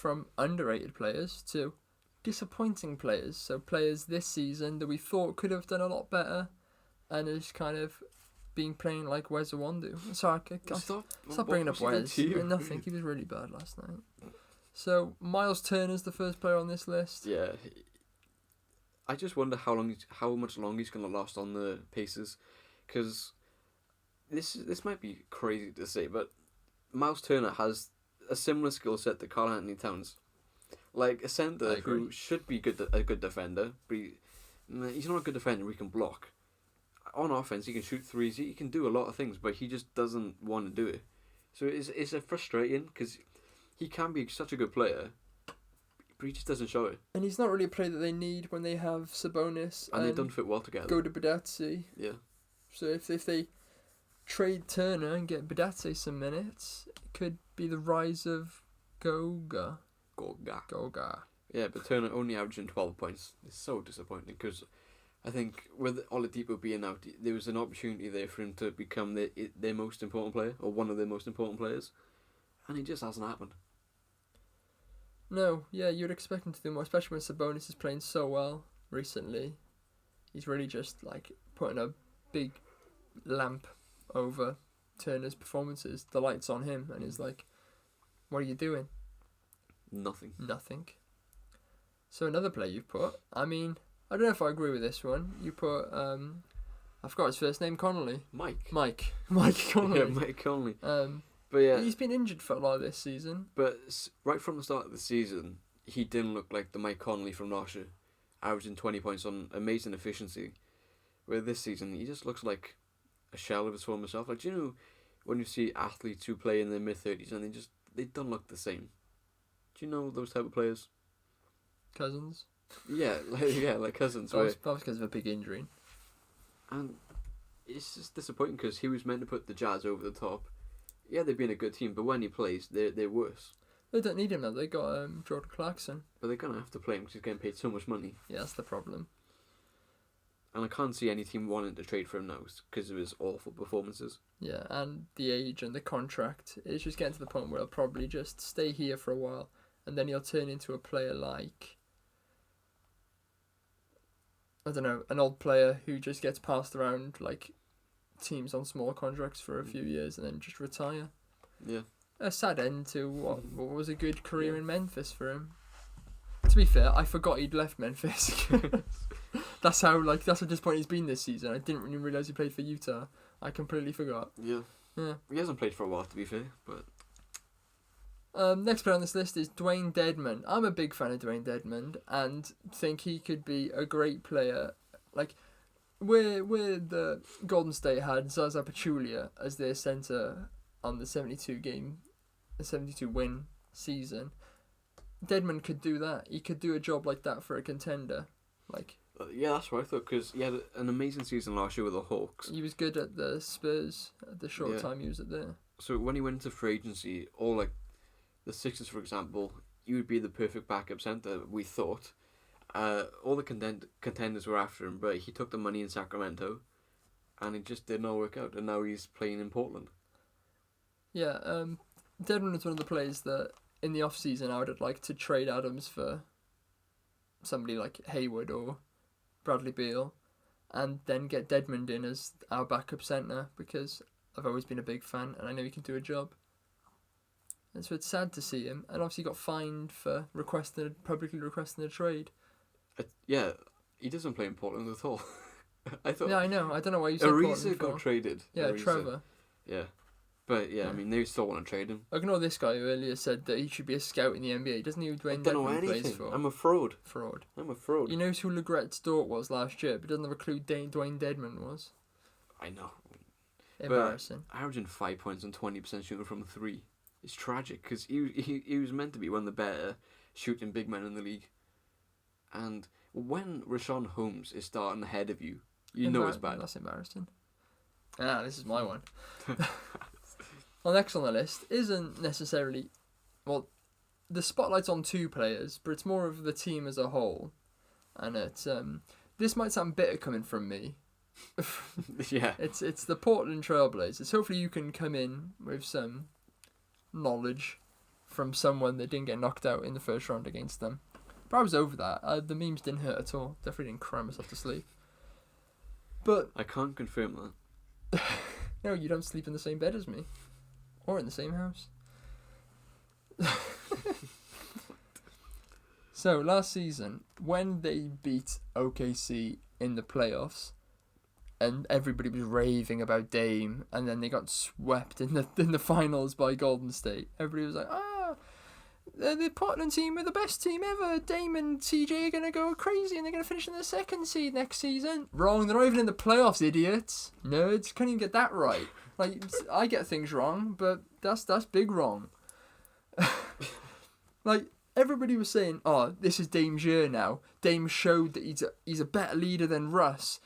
from underrated players to disappointing players. So players this season that we thought could have done a lot better, and is kind of been playing like Wes Iwundu. Sorry, stop bringing up Wes. Nothing. He was really bad last night. So Miles Turner's the first player on this list. Yeah. I just wonder how much longer he's going to last on the Pacers, because this might be crazy to say, but Miles Turner has a similar skill set to Karl Anthony Towns, like a centre who should be a good defender, but he's not a good defender. He can block. On offense, he can shoot threes. He can do a lot of things, but he just doesn't want to do it. So it's frustrating because he can be such a good player, but he just doesn't show it. And he's not really a player that they need when they have Sabonis. And they don't fit well together. Go to Badatsi. Yeah. So if they trade Turner and get Badatsi some minutes, it could be the rise of Goga. Yeah, but Turner only averaging 12 points. It's so disappointing because I think with Oladipo being out, there was an opportunity there for him to become their most important player, or one of their most important players, and it just hasn't happened. No, yeah, you'd expect him to do more, especially when Sabonis is playing so well recently. He's really just like putting a big lamp over Turner's performances. The light's on him, and he's like, "What are you doing?" Nothing. So another player you've put, I don't know if I agree with this one. You put, I forgot his first name, Connolly. Mike Connolly. Yeah, Mike Connolly. But yeah, he's been injured for a lot of this season. But right from the start of the season, he didn't look like the Mike Connolly from last year, averaging 20 points on amazing efficiency. Where this season, he just looks like a shell of his former self. Like, do you know when you see athletes who play in their mid-30s and they don't look the same? Do you know those type of players? Cousins? Yeah, like Cousins. That was because of a big injury. And it's just disappointing because he was meant to put the Jazz over the top. Yeah, they've been a good team, but when he plays, they're worse. They don't need him now. They got Jordan Clarkson. But they're going to have to play him because he's getting paid so much money. Yeah, that's the problem. And I can't see any team wanting to trade for him now because of his awful performances. Yeah, and the age and the contract. It's just getting to the point where he'll probably just stay here for a while, and then he'll turn into a player like, I don't know, an old player who just gets passed around like teams on small contracts for a few years and then just retire. Yeah. A sad end to what was a good career in Memphis for him. To be fair, I forgot he'd left Memphis. That's how disappointing he's been this season. I didn't really realise he played for Utah. I completely forgot. Yeah. He hasn't played for a while, to be fair, but... Next player on this list is Dwayne Dedmon. I'm a big fan of Dwayne Dedmon and think he could be a great player. Like, where the Golden State had Zaza Pachulia as their centre on the 72 win season, Dedmon could do that. He could do a job like that for a contender. Yeah, that's what I thought, because he had an amazing season last year with the Hawks. He was good at the Spurs at the short time he was at there. So when he went into free agency, all like the Sixers, for example, he would be the perfect backup centre, we thought. All the contenders were after him, but he took the money in Sacramento, and it just did not work out, and now he's playing in Portland. Yeah, Dedmon is one of the players that in the off-season I would like to trade Adams for somebody like Hayward or Bradley Beal, and then get Dedmon in as our backup centre, because I've always been a big fan and I know he can do a job. And so it's sad to see him, and obviously got fined for publicly requesting a trade. Yeah, he doesn't play in Portland at all. I thought. Yeah, I know. I don't know why you said Ariza got traded. Yeah, Ariza. Trevor. Yeah. But yeah, I mean, they still want to trade him. Ignore this guy who earlier said that he should be a scout in the NBA. Doesn't he? Dwayne Dedmon plays for. I'm a fraud. I'm a fraud. You know who Legret's Dort was last year, but doesn't have a clue Dwayne Dedmon was. I know. Embarrassing. But averaging 5 points and 20% shooting from 3. It's tragic because he was meant to be one of the better shooting big men in the league. And when Rashawn Holmes is starting ahead of you, you know it's bad. That's embarrassing. This is my one. Well, next on the list isn't necessarily... Well, the spotlight's on 2 players, but it's more of the team as a whole. And it's... this might sound bitter coming from me. Yeah. It's the Portland Trailblazers. Hopefully you can come in with some knowledge from someone that didn't get knocked out in the first round against them. But I was over that. The memes didn't hurt at all. Definitely didn't cry myself to sleep. But I can't confirm that. no, you don't sleep in the same bed as me, or in the same house. So last season, when they beat OKC in the playoffs, and everybody was raving about Dame, and then they got swept in the finals by Golden State. Everybody was like, the Portland team are the best team ever. Dame and CJ are going to go crazy and they're going to finish in the second seed next season. Wrong, they're not even in the playoffs, idiots. Nerds, can't even get that right. Like, I get things wrong, but that's big wrong. Like, everybody was saying, oh, this is Dame's year now. Dame showed that he's a better leader than Russ.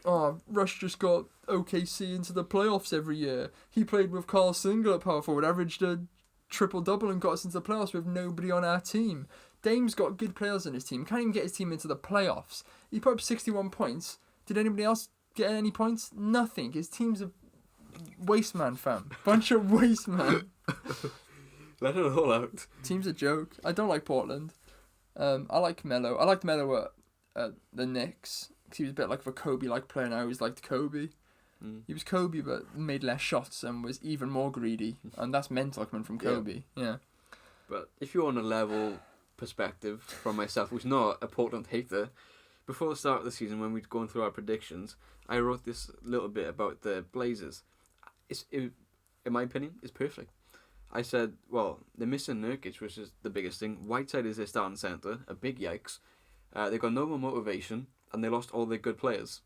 Oh, Russ just got OKC into the playoffs every year. He played with Carl Singer at power forward, averaged a triple-double and got us into the playoffs with nobody on our team. Dame's got good players on his team. Can't even get his team into the playoffs. He put up 61 points. Did anybody else get any points? Nothing. His team's a waste man, fam. Bunch of waste man. Let it all out. Team's a joke. I don't like Portland. I like Melo. I liked Melo at the Knicks. Cause he was a bit like a Kobe-like player, and I always liked Kobe. He was Kobe, but made less shots and was even more greedy, and that's mental coming from Kobe. Yeah. But if you want a level perspective from myself, who's not a Portland hater, before the start of the season, when we'd gone through our predictions, I wrote this little bit about the Blazers. In my opinion, it's perfect. I said, well, they're missing Nurkic, which is the biggest thing. Whiteside is their starting centre, a big yikes. They've got no more motivation, and they lost all their good players,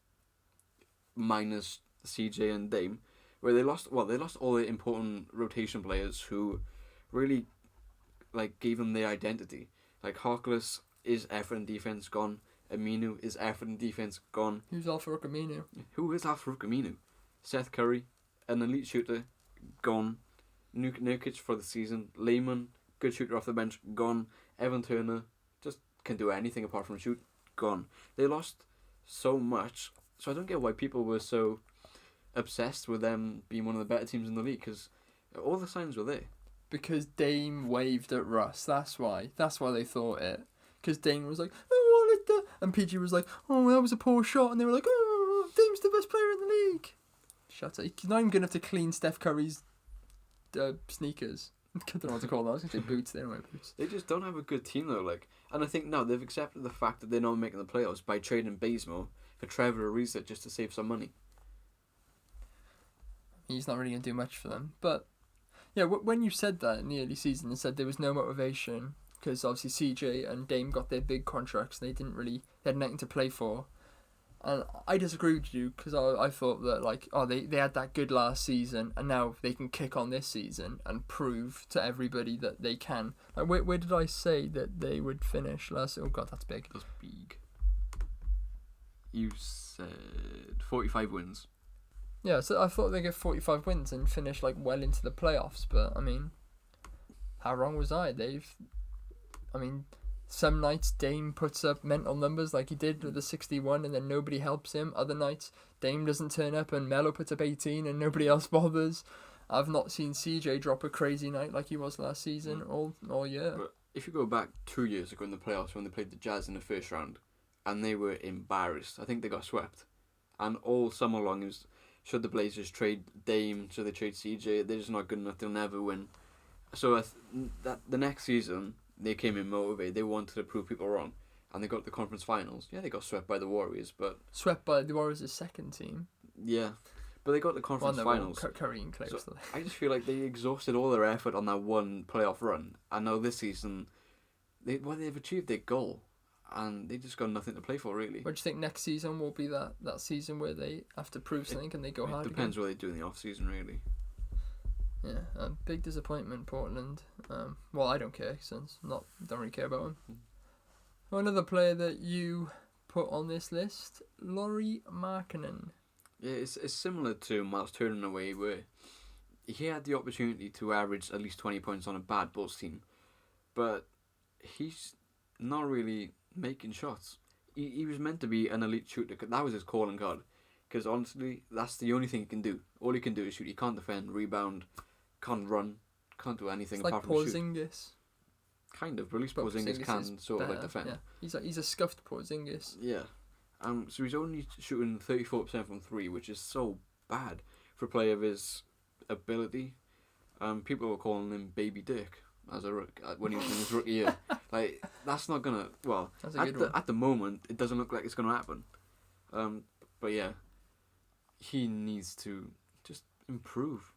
minus CJ and Dame, where they lost all the important rotation players who really gave them their identity. Like Harkless is effort and defense gone. Aminu is effort and defense gone. Who's Al-Farouq Aminu? Who is Al-Farouq Aminu? Seth Curry, an elite shooter, gone. Nurkic for the season. Lehman, good shooter off the bench, gone. Evan Turner just can do anything apart from shoot, gone. They lost so much, so I don't get why people were so obsessed with them being one of the better teams in the league, because all the signs were there. Because Dame waved at Russ, that's why they thought it. Because Dame was like, oh, what the... And PG was like, oh, that was a poor shot, and they were like, oh, Dame's the best player in the league. Shut up. He's not even good enough to clean Steph Curry's sneakers. I don't know what to call them. I was going to say boots. They don't wear boots. They just don't have a good team though. And I think now they've accepted the fact that they're not making the playoffs by trading Bazemore for Trevor Ariza just to save some money. He's not really going to do much for them. But yeah, when you said that in the early season and said there was no motivation because obviously CJ and Dame got their big contracts and they had nothing to play for. And I disagree with you because I thought that they had that good last season and now they can kick on this season and prove to everybody that they can. Where did I say that they would finish last? Oh god, that's big. That's big. You said 45 wins. Yeah, so I thought they'd get 45 wins and finish well into the playoffs. But I mean, how wrong was I? Some nights Dame puts up mental numbers like he did with the 61 and then nobody helps him. Other nights Dame doesn't turn up and Melo puts up 18 and nobody else bothers. I've not seen CJ drop a crazy night like he was last season all year. But if you go back 2 years ago in the playoffs when they played the Jazz in the first round and they were embarrassed, I think they got swept. And all summer long it was, should the Blazers trade Dame, should they trade CJ, they're just not good enough, they'll never win. So the next season they came in motivated. They wanted to prove people wrong, and they got the conference finals. Yeah, they got swept by the Warriors, but swept by the Warriors' second team. Yeah, but they got the conference finals. Curry and Clay. So I just feel like they exhausted all their effort on that one playoff run, and now this season, they've achieved their goal, and they just got nothing to play for really. What do you think next season will be? That season where they have to prove something and they go hard. It depends what they do in the off season, really. Yeah, big disappointment, Portland. Well, I don't care since don't really care about him. Another player that you put on this list, Lauri Markkanen. Yeah, it's similar to Miles Turner in a way where he had the opportunity to average at least 20 points on a bad Bulls team, but he's not really making shots. He was meant to be an elite shooter. That was his calling card. Because honestly, that's the only thing he can do. All he can do is shoot. He can't defend, rebound, can't run, can't do anything It's like apart from shoot. Porzingis. Kind of, but at least But Porzingis Porzingis can is sort of like better, defend. Yeah. He's a scuffed Porzingis. Yeah. So he's only shooting 34% from 3, which is so bad for a player of his ability. People were calling him Baby Dick as when he was in his rookie year. Like, that's not gonna. Well, That's a good one. at the moment, it doesn't look like it's gonna happen. But yeah, he needs to just improve.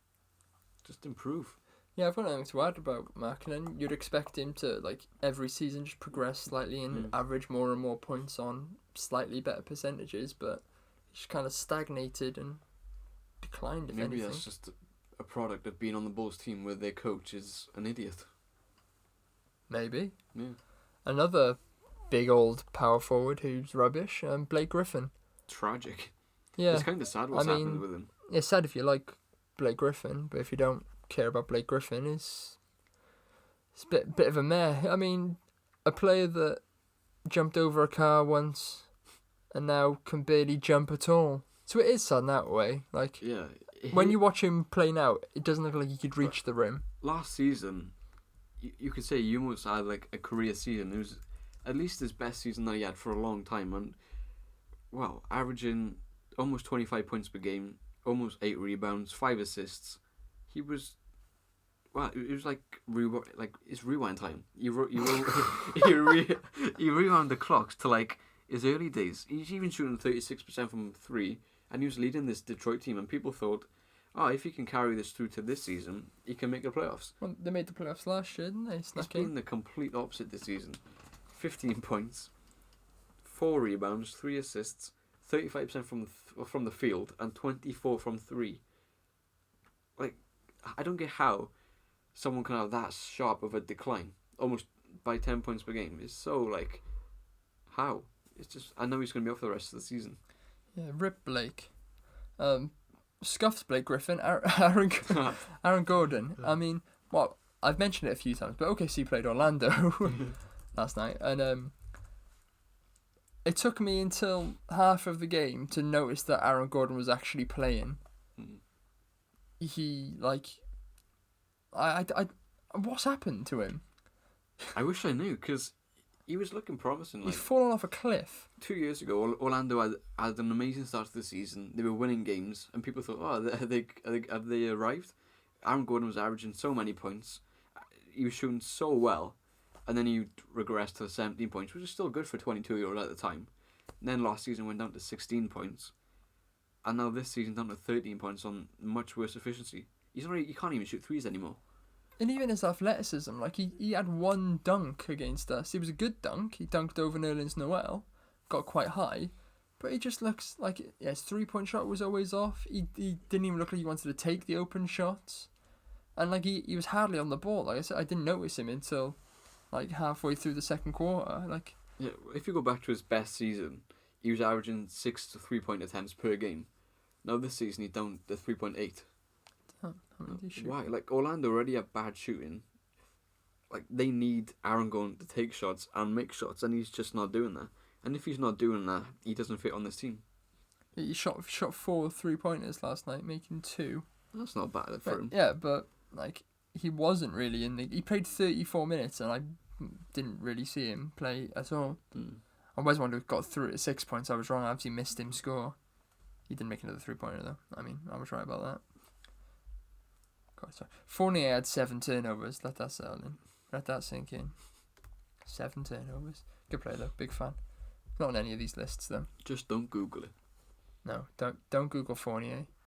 Just improve. Yeah, I've got nothing to add about Markkinen. You'd expect him to, like, every season just progress slightly and average more and more points on slightly better percentages, but he's kind of stagnated and declined, if Maybe anything. that's just a product of being on the Bulls team where their coach is an idiot. Maybe. Yeah. Another big old power forward who's rubbish, Blake Griffin. Tragic. Yeah, It's kind of sad what's happened with him. it's sad if you like Blake Griffin, but if you don't care about Blake Griffin, it's a bit of a meh. I mean, a player that jumped over a car once and now can barely jump at all. So it is sad in that way. Like, Yeah. when you watch him play now, it doesn't look like he could reach the rim. Last season, you could say you almost had like a career season. It was at least his best season that he had for a long time, and well, averaging almost 25 points per game, almost 8 rebounds, 5 assists. He was, well, it was like it's rewind time. You rewound the clocks to like his early days. He's even shooting 36% from 3, and he was leading this Detroit team, and people thought, oh, if he can carry this through to this season, he can make the playoffs. Well, they made the playoffs last year, didn't they? He's Snuck been in. the complete opposite this season. 15 points, 4 rebounds, 3 assists, 35% from the field, and 24 from 3. Like, I don't get how someone can have that sharp of a decline, almost by 10 points per game. It's so, like, how? It's just, I know he's going to be off for the rest of the season. Yeah, rip Blake. Scuffs Blake Griffin, Aaron Gordon. I mean, well, I've mentioned it a few times, but OKC played Orlando last night, and it took me until half of the game to notice that Aaron Gordon was actually playing. He, like, I what's happened to him? I wish I knew, because he was looking promising. He's Like, fallen off a cliff. 2 years ago, Orlando had an amazing start to the season. They were winning games, and people thought, "Oh, have they arrived?" Aaron Gordon was averaging so many points. He was shooting so well, and then he regressed to 17 points, which is still good for a 22-year-old at the time. And then last season went down to 16 points, and now this season down to 13 points on much worse efficiency. He can't even shoot threes anymore. And even his athleticism, like, he had one dunk against us. It was a good dunk. He dunked over Nerlens Noel, got quite high, but he just looks like, yeah, his 3-point shot was always off. He didn't even look like he wanted to take the open shots, and like he was hardly on the ball. Like I said, I didn't notice him until like halfway through the second quarter. Like, Yeah, if you go back to his best season, he was averaging 6 to 3-point attempts per game. Now this season he's down to 3.8. how many did he shoot? Why? Like, Orlando already have bad shooting. Like, they need Aaron Gordon to take shots and make shots, and he's just not doing that. And if he's not doing that, he doesn't fit on this team. He shot 4 3-pointers last night, making 2. That's not bad for him. Yeah, but like he wasn't really in the. He played 34 minutes, and I didn't really see him play at all. I was one who got through at 6 points. I was wrong. I obviously missed him score. He didn't make another 3-pointer though. I mean, I was right about that. God, sorry. Fournier had 7 turnovers. Let that settle in. Let that sink in. 7 turnovers. Good player though. Big fan. Not on any of these lists though. Just don't Google it. No, don't Google Fournier.